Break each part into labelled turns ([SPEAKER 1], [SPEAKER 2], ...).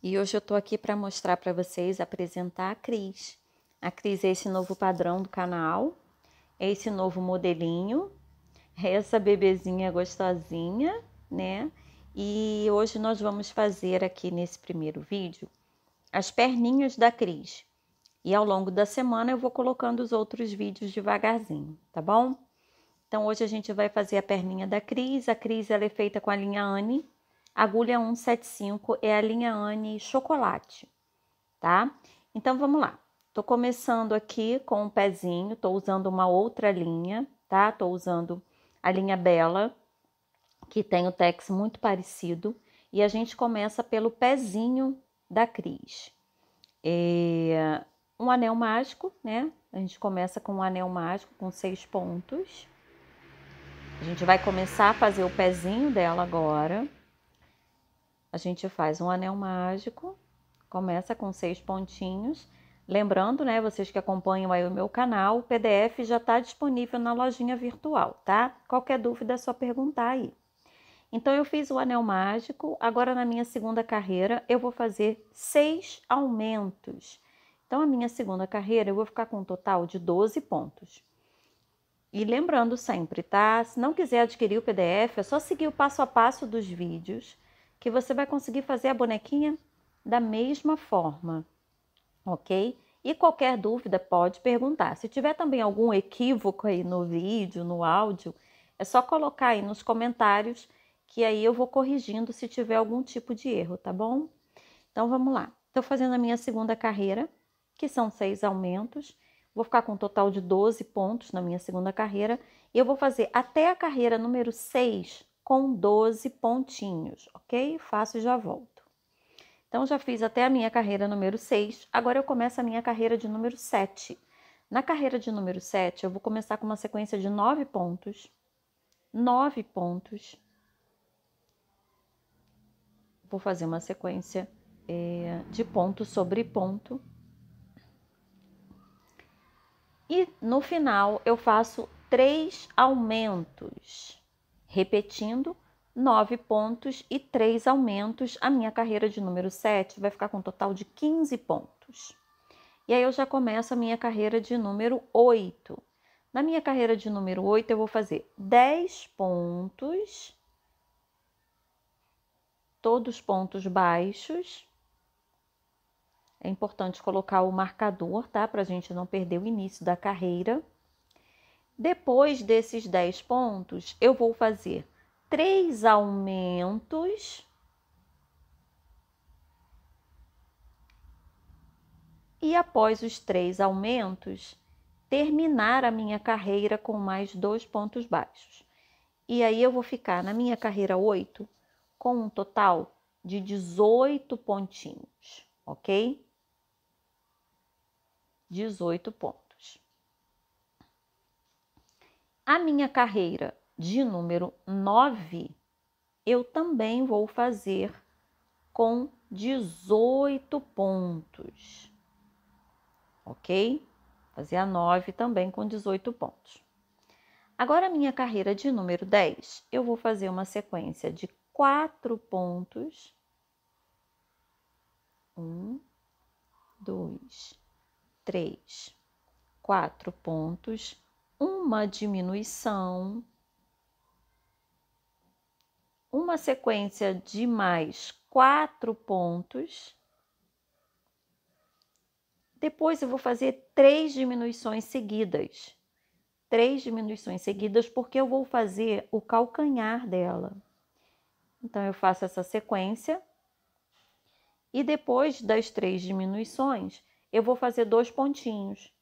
[SPEAKER 1] E hoje eu tô aqui para mostrar para vocês, apresentar a Cris. A Cris é esse novo padrão do canal, é esse novo modelinho, é essa bebezinha gostosinha, né? E hoje nós vamos fazer aqui nesse primeiro vídeo as perninhas da Cris. E ao longo da semana eu vou colocando os outros vídeos devagarzinho, tá bom? Então hoje a gente vai fazer a perninha da Cris. A Cris ela é feita com a linha Anne. Agulha 175 é a linha Anne chocolate, tá? Então vamos lá. Tô começando aqui com um pezinho, tô usando uma outra linha, tá? Tô usando a linha Bella, que tem o tex muito parecido, e a gente começa pelo pezinho da Cris. Um anel mágico, né? A gente começa com um anel mágico com 6 pontos. A gente vai começar a fazer o pezinho dela agora. A gente faz um anel mágico, começa com 6 pontinhos. Lembrando, né, vocês que acompanham aí o meu canal, o PDF já está disponível na lojinha virtual, tá? Qualquer dúvida é só perguntar aí. Então, eu fiz o anel mágico, agora na minha segunda carreira eu vou fazer 6 aumentos. Então, a minha segunda carreira eu vou ficar com um total de 12 pontos. E lembrando sempre, tá? Se não quiser adquirir o PDF, é só seguir o passo a passo dos vídeos, que você vai conseguir fazer a bonequinha da mesma forma, ok? E qualquer dúvida pode perguntar. Se tiver também algum equívoco aí no vídeo, no áudio, é só colocar aí nos comentários, que aí eu vou corrigindo se tiver algum tipo de erro, tá bom? Então vamos lá. Estou fazendo a minha segunda carreira, que são 6 aumentos. Vou ficar com um total de 12 pontos na minha segunda carreira. E eu vou fazer até a carreira número 6 com 12 pontinhos, ok? Faço e já volto. Então, já fiz até a minha carreira número 6. Agora eu começo a minha carreira de número 7. Na carreira de número 7, eu vou começar com uma sequência de 9 pontos. 9 pontos. Vou fazer uma sequência de ponto sobre ponto. E no final eu faço 3 aumentos, repetindo 9 pontos e 3 aumentos. A minha carreira de número 7 vai ficar com um total de 15 pontos. E aí eu já começo a minha carreira de número 8. Na minha carreira de número 8 eu vou fazer 10 pontos, todos pontos baixos. É importante colocar o marcador, tá? Pra gente não perder o início da carreira. Depois desses 10 pontos, eu vou fazer 3 aumentos e após os 3 aumentos, terminar a minha carreira com mais 2 pontos baixos. E aí eu vou ficar na minha carreira 8 com um total de 18 pontinhos, ok? 18 pontos. A minha carreira de número 9, eu também vou fazer com 18 pontos, ok? Fazer a 9 também com 18 pontos. Agora, a minha carreira de número 10, eu vou fazer uma sequência de 4 pontos. 1, 2, 3, 4 pontos. Uma diminuição. Uma sequência de mais 4 pontos. Depois eu vou fazer 3 diminuições seguidas. 3 diminuições seguidas porque eu vou fazer o calcanhar dela. Então, eu faço essa sequência. E depois das 3 diminuições, eu vou fazer 2 pontinhos.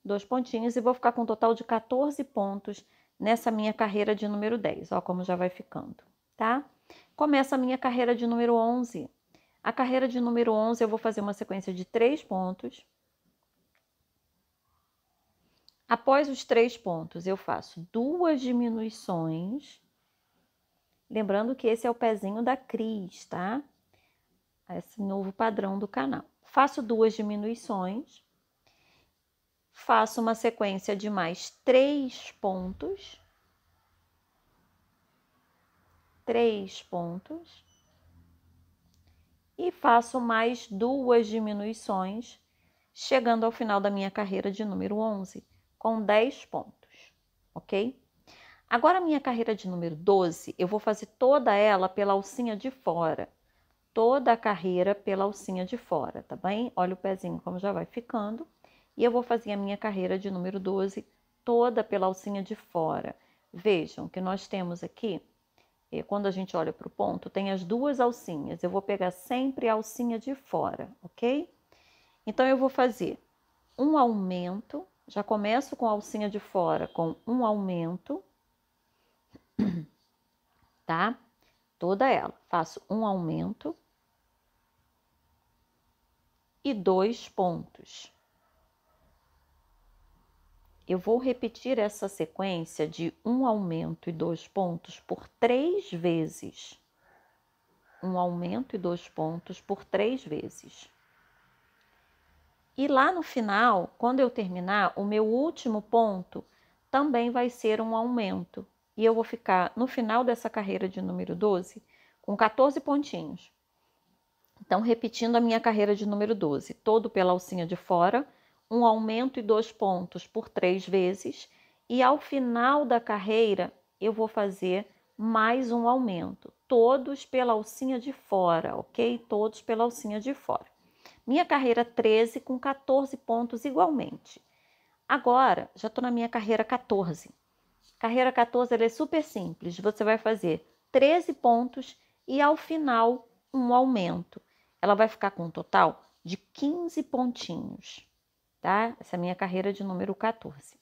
[SPEAKER 1] 2 pontinhos e vou ficar com um total de 14 pontos nessa minha carreira de número 10. Ó como já vai ficando, tá? Começa a minha carreira de número 11. A carreira de número 11 eu vou fazer uma sequência de 3 pontos. Após os 3 pontos, eu faço 2 diminuições. Lembrando que esse é o pezinho da Cris, tá? Esse novo padrão do canal. Faço 2 diminuições. Faço uma sequência de mais 3 pontos. 3 pontos. e faço mais 2 diminuições, chegando ao final da minha carreira de número 11, com 10 pontos, ok? Agora, a minha carreira de número 12, eu vou fazer toda ela pela alcinha de fora. Toda a carreira pela alcinha de fora, tá bem? Olha o pezinho como já vai ficando. E eu vou fazer a minha carreira de número 12 toda pela alcinha de fora. Vejam que nós temos aqui, quando a gente olha para o ponto, tem as 2 alcinhas. Eu vou pegar sempre a alcinha de fora, ok? Então, eu vou fazer um aumento, já começo com a alcinha de fora com um aumento, tá? Toda ela. Faço um aumento e 2 pontos. Eu vou repetir essa sequência de um aumento e 2 pontos por 3 vezes. Um aumento e 2 pontos por 3 vezes. E lá no final, quando eu terminar, o meu último ponto também vai ser um aumento. E eu vou ficar, no final dessa carreira de número 12, com 14 pontinhos. Então, repetindo a minha carreira de número 12, todo pela alcinha de fora, um aumento e 2 pontos por 3 vezes, e ao final da carreira eu vou fazer mais um aumento, todos pela alcinha de fora, ok? Todos pela alcinha de fora. Minha carreira 13 com 14 pontos igualmente. Agora, já estou na minha carreira 14. Carreira 14 ela é super simples, você vai fazer 13 pontos e ao final um aumento. Ela vai ficar com um total de 15 pontinhos, tá? Essa é a minha carreira de número 14.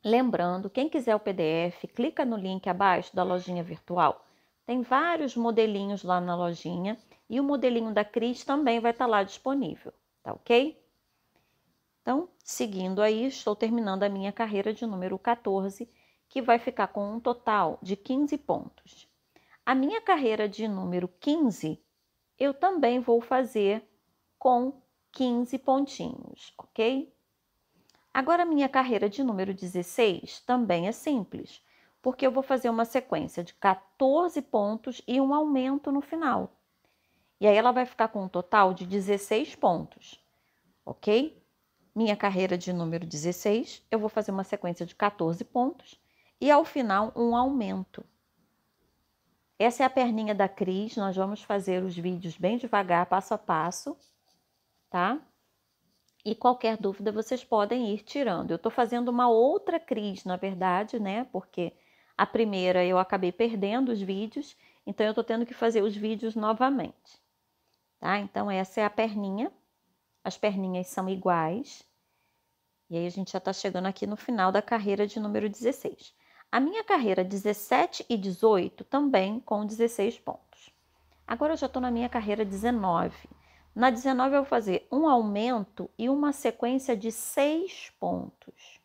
[SPEAKER 1] Lembrando, quem quiser o PDF, clica no link abaixo da lojinha virtual. Tem vários modelinhos lá na lojinha e o modelinho da Cris também vai estar lá disponível, tá ok? Então, seguindo aí, estou terminando a minha carreira de número 14, que vai ficar com um total de 15 pontos. A minha carreira de número 15, eu também vou fazer com 15 pontinhos, ok? Agora, a minha carreira de número 16 também é simples, porque eu vou fazer uma sequência de 14 pontos e um aumento no final. E aí, ela vai ficar com um total de 16 pontos, ok? Minha carreira de número 16, eu vou fazer uma sequência de 14 pontos e ao final um aumento. Essa é a perninha da Cris, nós vamos fazer os vídeos bem devagar, passo a passo, tá? E qualquer dúvida vocês podem ir tirando. Eu tô fazendo uma outra Cris, na verdade, né? Porque a primeira eu acabei perdendo os vídeos, então eu tô tendo que fazer os vídeos novamente, tá? Então essa é a perninha, as perninhas são iguais. E aí a gente já tá chegando aqui no final da carreira de número 16. A minha carreira 17 e 18 também com 16 pontos. Agora eu já estou na minha carreira 19. Na 19 eu vou fazer um aumento e uma sequência de 6 pontos.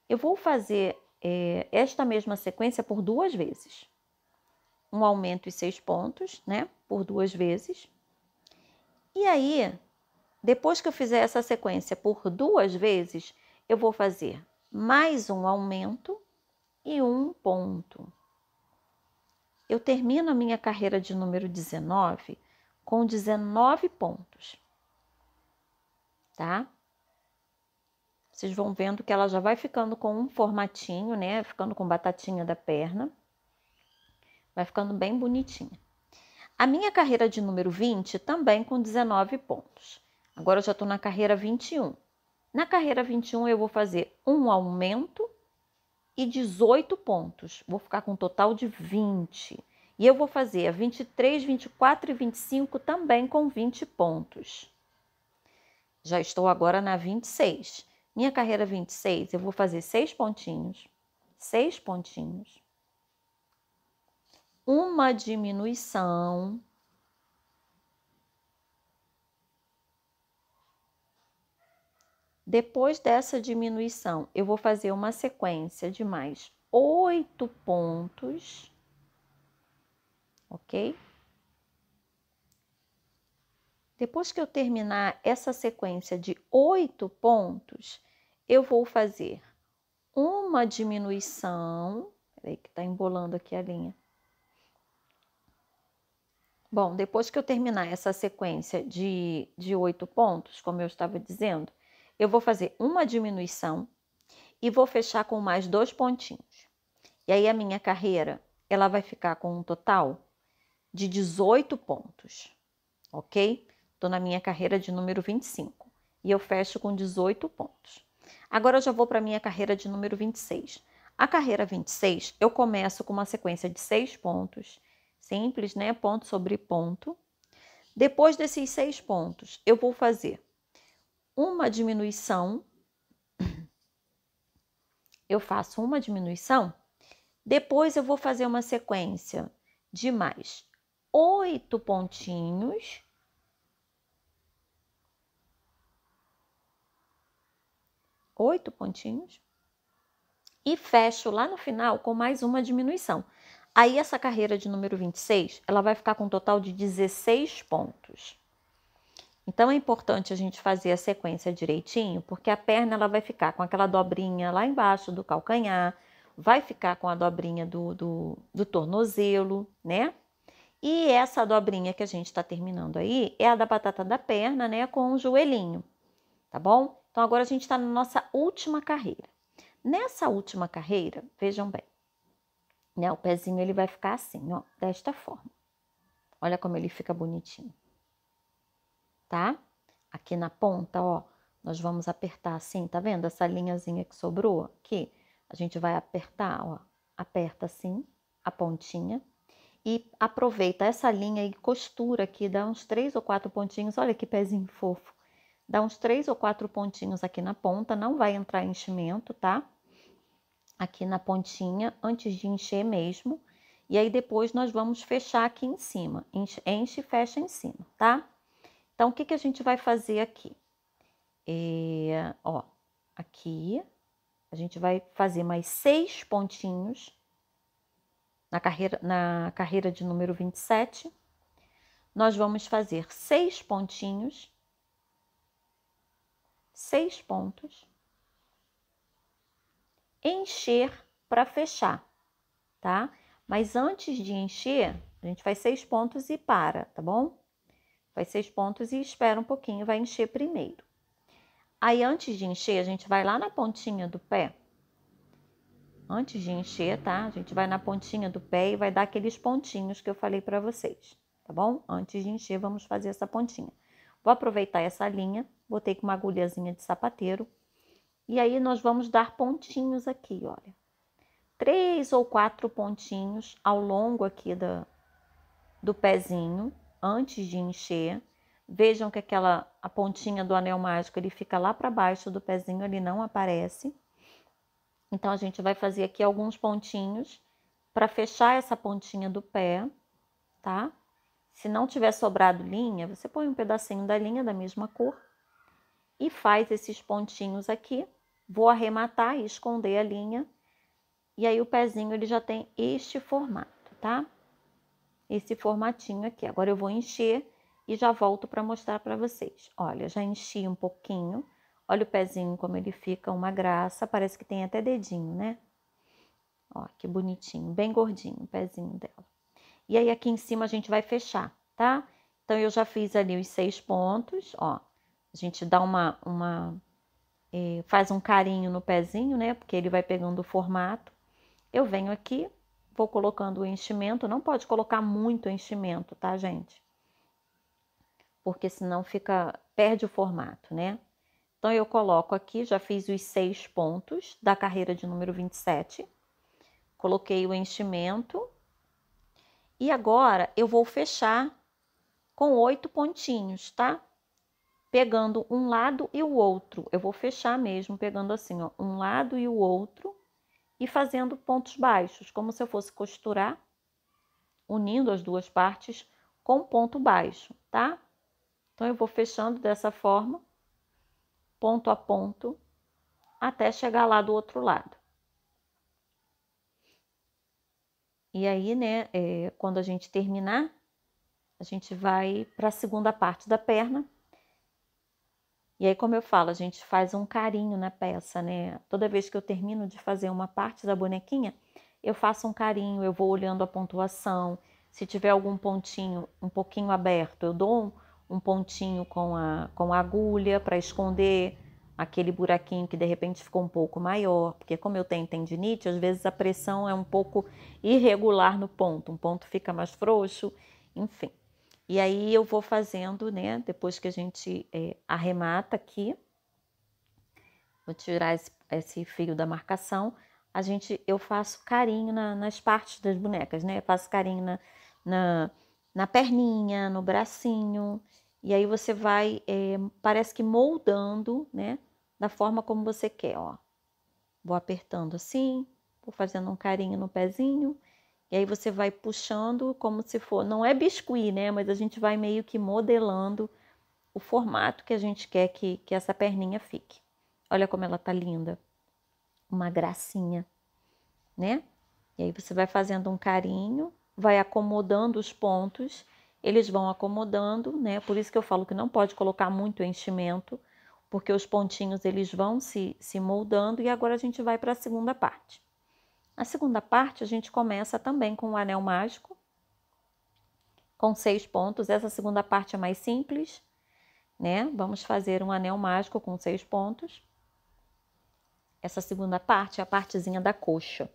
[SPEAKER 1] Eu vou fazer esta mesma sequência por 2 vezes. Um aumento e 6 pontos, né? Por 2 vezes. E aí, depois que eu fizer essa sequência por 2 vezes, eu vou fazer mais um aumento e um ponto. Eu termino a minha carreira de número 19 com 19 pontos, tá? Vocês vão vendo que ela já vai ficando com um formatinho, né? Ficando com batatinha da perna. Vai ficando bem bonitinha. A minha carreira de número 20 também com 19 pontos. Agora eu já estou na carreira 21. Na carreira 21 eu vou fazer um aumento e 18 pontos. Vou ficar com um total de 20. E eu vou fazer a 23, 24 e 25 também com 20 pontos. Já estou agora na 26. Minha carreira 26, eu vou fazer 6 pontinhos. 6 pontinhos. Uma diminuição. Depois dessa diminuição, eu vou fazer uma sequência de mais 8 pontos, ok? Depois que eu terminar essa sequência de 8 pontos, eu vou fazer uma diminuição, peraí que tá embolando aqui a linha. Bom, depois que eu terminar essa sequência de 8 pontos, como eu estava dizendo, eu vou fazer uma diminuição e vou fechar com mais 2 pontinhos. E aí a minha carreira, ela vai ficar com um total de 18 pontos, ok? Estou na minha carreira de número 25 e eu fecho com 18 pontos. Agora eu já vou para a minha carreira de número 26. A carreira 26, eu começo com uma sequência de 6 pontos, simples, né? Ponto sobre ponto. Depois desses 6 pontos, eu vou fazer uma diminuição. Eu faço uma diminuição. Depois eu vou fazer uma sequência de mais 8 pontinhos. 8 pontinhos. E fecho lá no final com mais uma diminuição. Aí essa carreira de número 26, ela vai ficar com um total de 16 pontos. Então é importante a gente fazer a sequência direitinho, porque a perna ela vai ficar com aquela dobrinha lá embaixo do calcanhar, vai ficar com a dobrinha do tornozelo, né? E essa dobrinha que a gente está terminando aí é a da batata da perna, né? Com o joelhinho, tá bom? Então agora a gente está na nossa última carreira. Nessa última carreira, vejam bem, né? O pezinho ele vai ficar assim, ó, desta forma. Olha como ele fica bonitinho, tá? Aqui na ponta, ó, nós vamos apertar assim, tá vendo? Essa linhazinha que sobrou aqui, a gente vai apertar, ó, aperta assim a pontinha e aproveita essa linha e costura aqui, dá uns 3 ou 4 pontinhos, olha que pezinho fofo. Dá uns 3 ou 4 pontinhos aqui na ponta, não vai entrar enchimento, tá? Aqui na pontinha, antes de encher mesmo. E aí depois nós vamos fechar aqui em cima. Enche e fecha em cima, tá? Então, o que que a gente vai fazer aqui? Ó, aqui a gente vai fazer mais 6 pontinhos na carreira de número 27. Nós vamos fazer 6 pontinhos, 6 pontos, encher para fechar, tá? Mas antes de encher, a gente faz 6 pontos e para, tá bom? Faz 6 pontos e espera um pouquinho, vai encher primeiro. Aí, antes de encher, a gente vai lá na pontinha do pé. Antes de encher, tá? A gente vai na pontinha do pé e vai dar aqueles pontinhos que eu falei para vocês, tá bom? Antes de encher, vamos fazer essa pontinha. Vou aproveitar essa linha, botei com uma agulhazinha de sapateiro. E aí, nós vamos dar pontinhos aqui, olha. 3 ou 4 pontinhos ao longo aqui do pezinho, antes de encher. Vejam que a pontinha do anel mágico, ele fica lá para baixo do pezinho, ele não aparece. Então, a gente vai fazer aqui alguns pontinhos para fechar essa pontinha do pé, tá? Se não tiver sobrado linha, você põe um pedacinho da linha da mesma cor e faz esses pontinhos aqui. Vou arrematar e esconder a linha. E aí, o pezinho, ele já tem este formato, tá? Esse formatinho aqui. Agora, eu vou encher e já volto para mostrar para vocês. Olha, já enchi um pouquinho. Olha o pezinho como ele fica, uma graça. Parece que tem até dedinho, né? Ó, que bonitinho, bem gordinho o pezinho dela. E aí, aqui em cima a gente vai fechar, tá? Então, eu já fiz ali os 6 pontos, ó. A gente dá faz um carinho no pezinho, né? Porque ele vai pegando o formato. Eu venho aqui, vou colocando o enchimento. Não pode colocar muito enchimento, tá, gente? Porque senão perde o formato, né? Então, eu coloco aqui, já fiz os 6 pontos da carreira de número 27. Coloquei o enchimento. E agora, eu vou fechar com 8 pontinhos, tá? Pegando um lado e o outro. Eu vou fechar mesmo, pegando assim, ó, um lado e o outro. E fazendo pontos baixos, como se eu fosse costurar, unindo as duas partes com ponto baixo, tá? Então, eu vou fechando dessa forma, ponto a ponto, até chegar lá do outro lado. E aí, né, quando a gente terminar, a gente vai para a segunda parte da perna. E aí, como eu falo, a gente faz um carinho na peça, né? Toda vez que eu termino de fazer uma parte da bonequinha, eu faço um carinho, eu vou olhando a pontuação. Se tiver algum pontinho um pouquinho aberto, eu dou um pontinho com a agulha para esconder aquele buraquinho que de repente ficou um pouco maior, porque como eu tenho tendinite, às vezes a pressão é um pouco irregular no ponto, um ponto fica mais frouxo, enfim. E aí eu vou fazendo, né, depois que a gente arremata aqui, vou tirar esse fio da marcação, eu faço carinho nas partes das bonecas, né, eu faço carinho na perninha, no bracinho, e aí você vai, parece que moldando, né, da forma como você quer, ó. Vou apertando assim, vou fazendo um carinho no pezinho, e aí você vai puxando como se for, não é biscuit, né, mas a gente vai meio que modelando o formato que a gente quer que essa perninha fique. Olha como ela tá linda, uma gracinha, né? E aí você vai fazendo um carinho, vai acomodando os pontos, eles vão acomodando, né? Por isso que eu falo que não pode colocar muito enchimento, porque os pontinhos eles vão se moldando. E agora a gente vai para a segunda parte. A segunda parte a gente começa também com o anel mágico, com 6 pontos. Essa segunda parte é mais simples, né? Vamos fazer um anel mágico com 6 pontos. Essa segunda parte é a partezinha da coxa.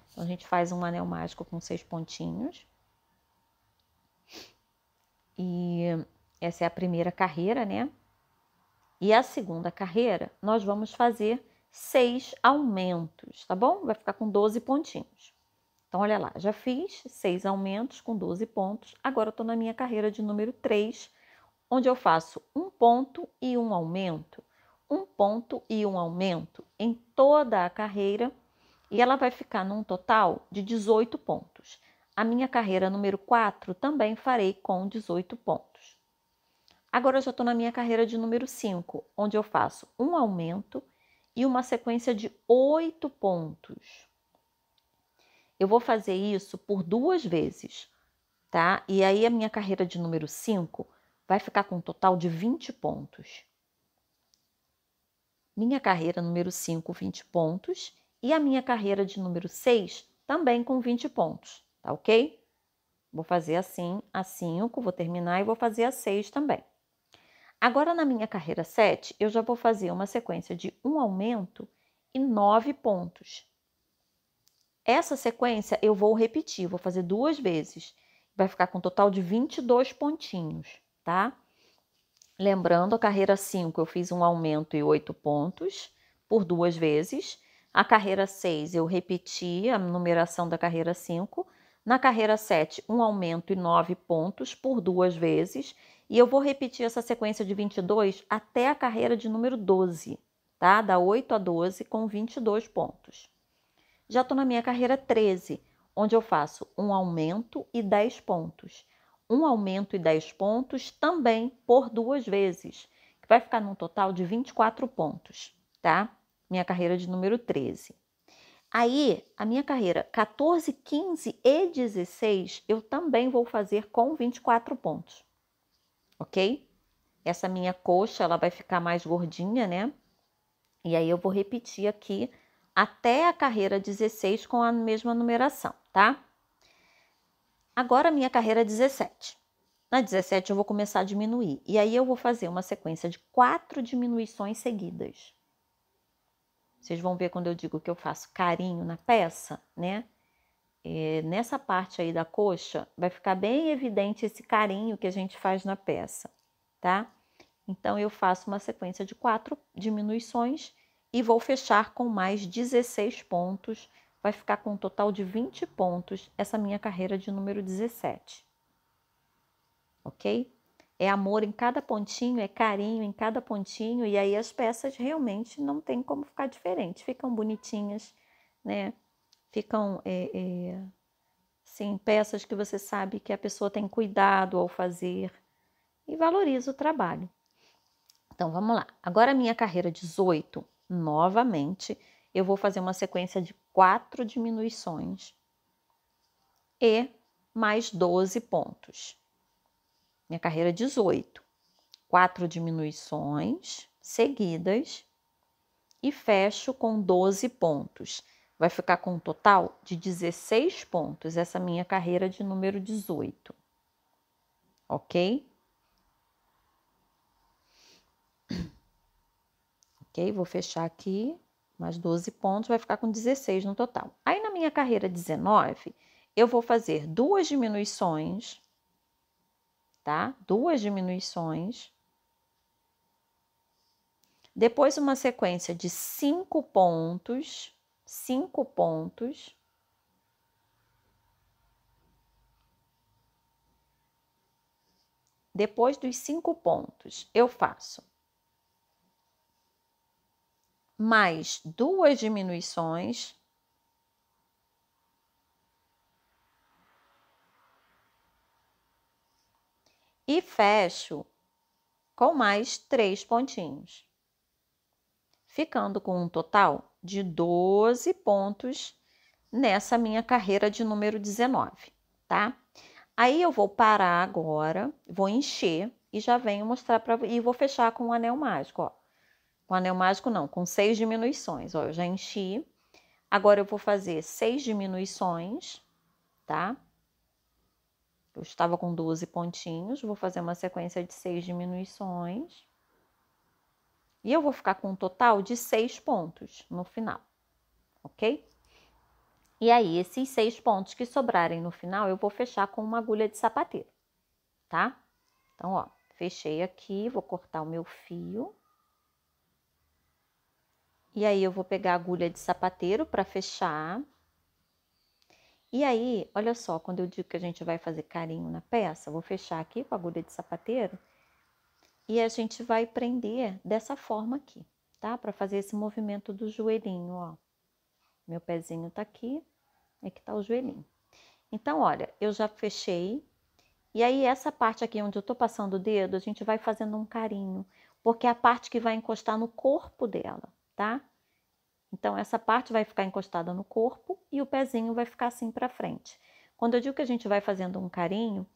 [SPEAKER 1] Então, a gente faz um anel mágico com 6 pontinhos. E essa é a primeira carreira, né? E a segunda carreira, nós vamos fazer 6 aumentos, tá bom? Vai ficar com 12 pontinhos. Então, olha lá, já fiz 6 aumentos com 12 pontos. Agora, eu tô na minha carreira de número 3, onde eu faço um ponto e um aumento, um ponto e um aumento em toda a carreira, e ela vai ficar num total de 18 pontos. A minha carreira número 4 também farei com 18 pontos. Agora eu já estou na minha carreira de número 5, onde eu faço um aumento e uma sequência de 8 pontos. Eu vou fazer isso por 2 vezes, tá? E aí a minha carreira de número 5 vai ficar com um total de 20 pontos. Minha carreira número 5, 20 pontos. E a minha carreira de número 6, também com 20 pontos, tá ok? Vou fazer assim a 5, vou terminar e vou fazer a 6 também. Agora, na minha carreira 7, eu já vou fazer uma sequência de um aumento e 9 pontos. Essa sequência eu vou repetir, vou fazer 2 vezes. Vai ficar com um total de 22 pontinhos, tá? Lembrando, a carreira 5 eu fiz um aumento e 8 pontos por 2 vezes. A carreira 6 eu repeti a numeração da carreira 5. Na carreira 7, um aumento e 9 pontos por 2 vezes. E eu vou repetir essa sequência de 22 até a carreira de número 12, tá? Da 8 a 12 com 22 pontos. Já estou na minha carreira 13, onde eu faço um aumento e 10 pontos. Um aumento e 10 pontos também por 2 vezes, que vai ficar num total de 24 pontos, tá? Minha carreira de número 13. Aí, a minha carreira 14, 15 e 16, eu também vou fazer com 24 pontos, ok? Essa minha coxa, ela vai ficar mais gordinha, né? E aí eu vou repetir aqui até a carreira 16 com a mesma numeração, tá? Agora a minha carreira 17. Na 17 eu vou começar a diminuir. E aí eu vou fazer uma sequência de 4 diminuições seguidas. Vocês vão ver quando eu digo que eu faço carinho na peça, né? Nessa parte aí da coxa, vai ficar bem evidente esse carinho que a gente faz na peça, tá? Então, eu faço uma sequência de 4 diminuições e vou fechar com mais 16 pontos. Vai ficar com um total de 20 pontos essa minha carreira de número 17. Ok? É amor em cada pontinho, é carinho em cada pontinho, e aí as peças realmente não tem como ficar diferente. Ficam bonitinhas, né? Ficam, sim, peças que você sabe que a pessoa tem cuidado ao fazer e valoriza o trabalho. Então, vamos lá. Agora, a minha carreira 18, novamente, eu vou fazer uma sequência de 4 diminuições e mais 12 pontos. Minha carreira 18, 4 diminuições seguidas e fecho com 12 pontos. vai ficar com um total de 16 pontos, essa minha carreira de número 18. Ok? Ok, vou fechar aqui, mais 12 pontos, vai ficar com 16 no total. Aí, na minha carreira 19, eu vou fazer 2 diminuições, tá? 2 diminuições. Depois, uma sequência de 5 pontos, 5 pontos. Depois dos 5 pontos, eu faço mais 2 diminuições. E fecho com mais 3 pontinhos, ficando com um total de 12 pontos nessa minha carreira de número 19, tá? Aí eu vou parar agora, vou encher e já venho mostrar para e vou fechar com o anel mágico, ó. Com o anel mágico não, com 6 diminuições, ó, eu já enchi. Agora eu vou fazer 6 diminuições, tá? Eu estava com 12 pontinhos, vou fazer uma sequência de 6 diminuições. E eu vou ficar com um total de 6 pontos no final, ok? E aí, esses 6 pontos que sobrarem no final, eu vou fechar com uma agulha de sapateiro, tá? Então, ó, fechei aqui, vou cortar o meu fio. E aí, eu vou pegar a agulha de sapateiro para fechar. E aí, olha só, quando eu digo que a gente vai fazer carinho na peça, vou fechar aqui com a agulha de sapateiro. E a gente vai prender dessa forma aqui, tá? Para fazer esse movimento do joelhinho, ó. Meu pezinho tá aqui, aqui tá o joelhinho. Então, olha, eu já fechei. E aí, essa parte aqui onde eu tô passando o dedo, a gente vai fazendo um carinho, porque é a parte que vai encostar no corpo dela, tá? Então, essa parte vai ficar encostada no corpo e o pezinho vai ficar assim pra frente. Quando eu digo que a gente vai fazendo um carinho,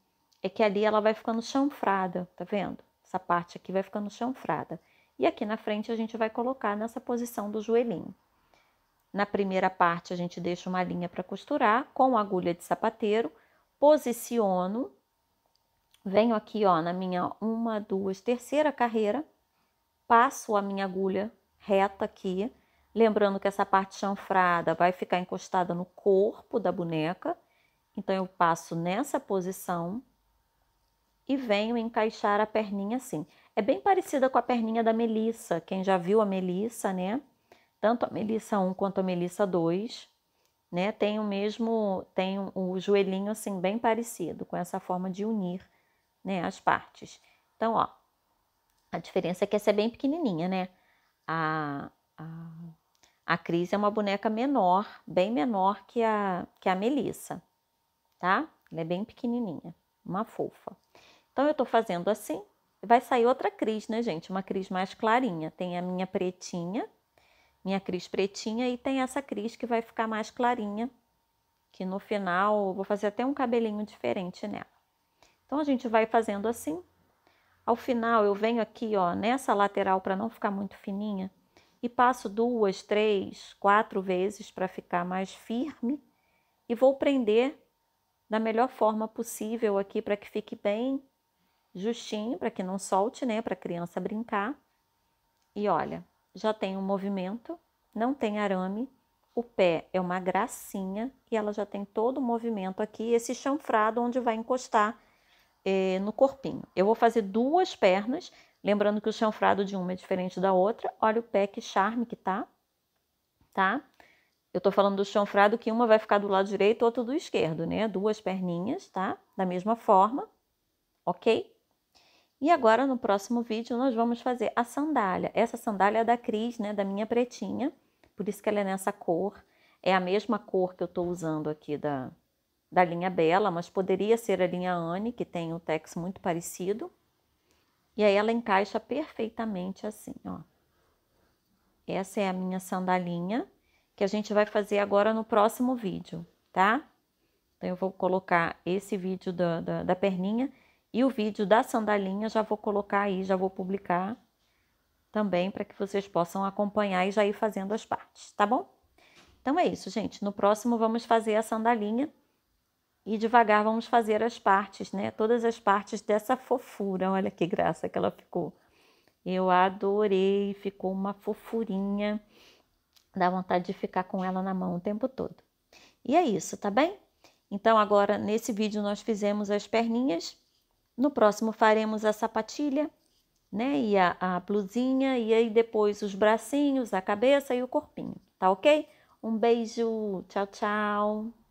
[SPEAKER 1] é que ali ela vai ficando chanfrada, tá vendo? Essa parte aqui vai ficando chanfrada. E aqui na frente a gente vai colocar nessa posição do joelhinho. Na primeira parte a gente deixa uma linha para costurar com a agulha de sapateiro, posiciono, venho aqui, ó, na minha 1, 2, terceira carreira, passo a minha agulha reta aqui, lembrando que essa parte chanfrada vai ficar encostada no corpo da boneca, então eu passo nessa posição e venho encaixar a perninha assim. É bem parecida com a perninha da Melissa, quem já viu a Melissa, né? Tanto a Melissa 1 quanto a Melissa 2, né? Tem o joelhinho assim bem parecido, com essa forma de unir, né, as partes. Então, ó, a diferença é que essa é bem pequenininha, né? A Cris é uma boneca menor, bem menor que a Melissa, tá? Ela é bem pequenininha, uma fofa. Então, eu tô fazendo assim, vai sair outra Cris, né, gente? Uma Cris mais clarinha. Tem a minha pretinha, minha Cris pretinha, e tem essa Cris que vai ficar mais clarinha, que no final eu vou fazer até um cabelinho diferente nela. Então, a gente vai fazendo assim. Ao final, eu venho aqui, ó, nessa lateral para não ficar muito fininha e passo 2, 3, 4 vezes para ficar mais firme e vou prender da melhor forma possível aqui para que fique bem justinho, para que não solte, né, para a criança brincar. E olha, já tem um movimento, não tem arame, o pé é uma gracinha e ela já tem todo o movimento aqui, esse chanfrado onde vai encostar no corpinho. Eu vou fazer 2 pernas, lembrando que o chanfrado de uma é diferente da outra. Olha o pé, que charme que tá? Eu tô falando do chanfrado que uma vai ficar do lado direito, outra do esquerdo, né? 2 perninhas, tá? Da mesma forma, ok? E agora, no próximo vídeo, nós vamos fazer a sandália. Essa sandália é da Cris, né? Da minha pretinha, por isso que ela é nessa cor. É a mesma cor que eu tô usando aqui da linha Bella, mas poderia ser a linha Anne, que tem um tex muito parecido. E aí ela encaixa perfeitamente assim, ó. Essa é a minha sandalinha, que a gente vai fazer agora no próximo vídeo, tá? Então, eu vou colocar esse vídeo da perninha e o vídeo da sandalinha já vou colocar aí, já vou publicar também para que vocês possam acompanhar e já ir fazendo as partes, tá bom? Então é isso, gente. No próximo vamos fazer a sandalinha e devagar vamos fazer as partes, né? Todas as partes dessa fofura. Olha que graça que ela ficou. Eu adorei, ficou uma fofurinha. Dá vontade de ficar com ela na mão o tempo todo. E é isso, tá bem? Então agora nesse vídeo nós fizemos as perninhas. No próximo faremos a sapatilha, né? E a blusinha, e aí depois os bracinhos, a cabeça e o corpinho, tá ok? Um beijo, tchau, tchau!